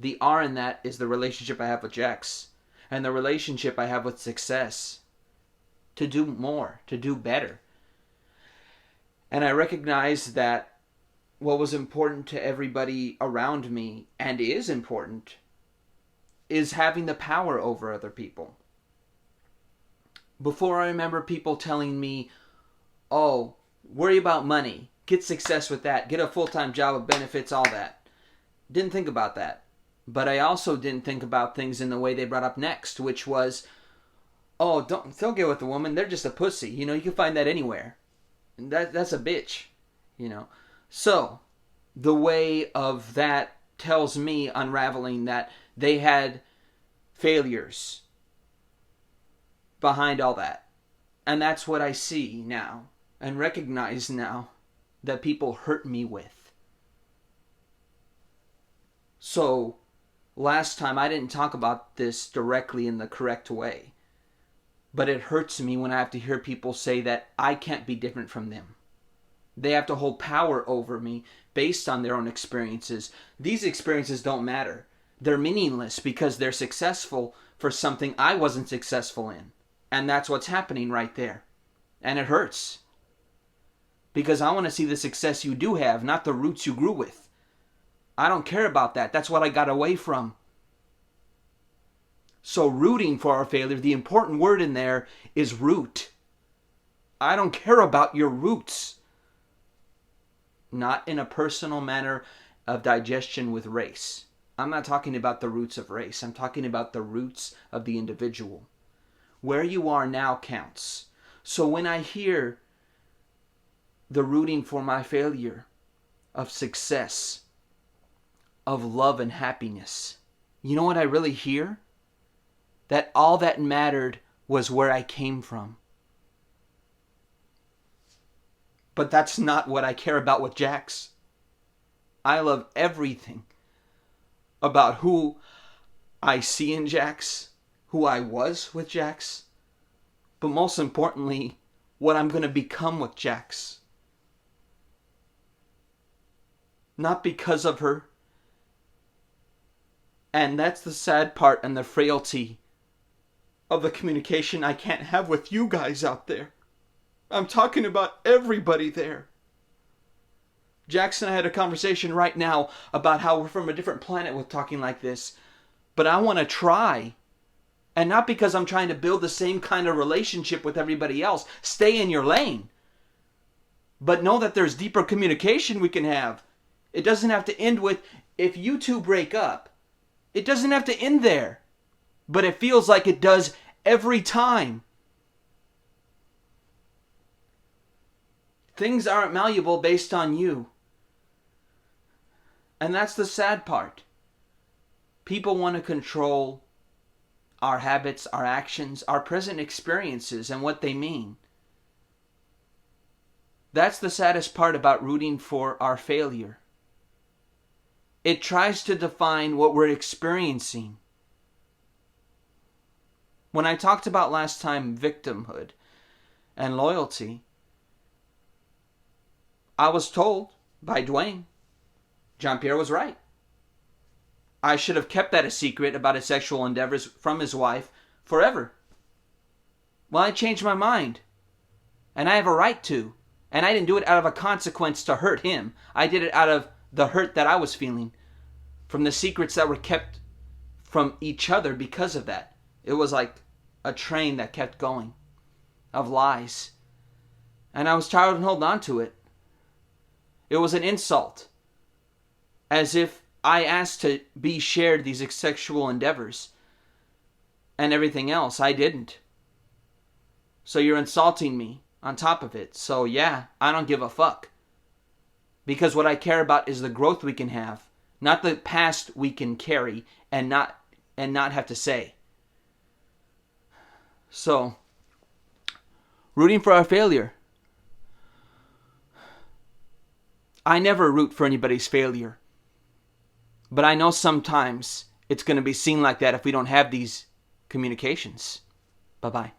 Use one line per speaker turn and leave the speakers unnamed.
The R in that is the relationship I have with Jax. And the relationship I have with success. To do more, to do better. And I recognize that what was important to everybody around me, and is important, is having the power over other people. Before, I remember people telling me, oh, worry about money, get success with that, get a full-time job with benefits, all that. Didn't think about that. But I also didn't think about things in the way they brought up next, which was, oh, don't get with a woman, they're just a pussy. You know, you can find that anywhere. That's a bitch, you know. So, the way of that tells me, unraveling, that they had failures behind all that. And that's what I see now and recognize now that people hurt me with. So, last time I didn't talk about this directly in the correct way. But it hurts me when I have to hear people say that I can't be different from them. They have to hold power over me based on their own experiences. These experiences don't matter. They're meaningless because they're successful for something I wasn't successful in. And that's what's happening right there. And it hurts. Because I want to see the success you do have, not the roots you grew with. I don't care about that. That's what I got away from. So rooting for our failure, the important word in there is root. I don't care about your roots. Not in a personal manner of digestion with race. I'm not talking about the roots of race. I'm talking about the roots of the individual. Where you are now counts. So when I hear the rooting for my failure, of success, of love and happiness, you know what I really hear? That all that mattered was where I came from. But that's not what I care about with Jax. I love everything about who I see in Jax, who I was with Jax, but most importantly, what I'm going to become with Jax. Not because of her. And that's the sad part and the frailty of the communication I can't have with you guys out there. I'm talking about everybody there. Jackson and I had a conversation right now about how we're from a different planet with talking like this. But I want to try. And not because I'm trying to build the same kind of relationship with everybody else. Stay in your lane. But know that there's deeper communication we can have. It doesn't have to end with, if you two break up. It doesn't have to end there. But it feels like it does every time. Things aren't malleable based on you. And that's the sad part. People want to control our habits, our actions, our present experiences, and what they mean. That's the saddest part about rooting for our failure. It tries to define what we're experiencing. When I talked about last time victimhood and loyalty, I was told by Dwayne, Jean-Pierre was right. I should have kept that a secret about his sexual endeavors from his wife forever. Well, I changed my mind. And I have a right to. And I didn't do it out of a consequence to hurt him. I did it out of the hurt that I was feeling from the secrets that were kept from each other because of that. It was like a train that kept going of lies. And I was tired of holding on to it. It was an insult. As if I asked to be shared these sexual endeavors and everything else. I didn't. So you're insulting me on top of it. So yeah, I don't give a fuck. Because what I care about is the growth we can have, not the past we can carry and not have to say. So, rooting for our failure. I never root for anybody's failure. But I know sometimes it's going to be seen like that if we don't have these communications. Bye-bye.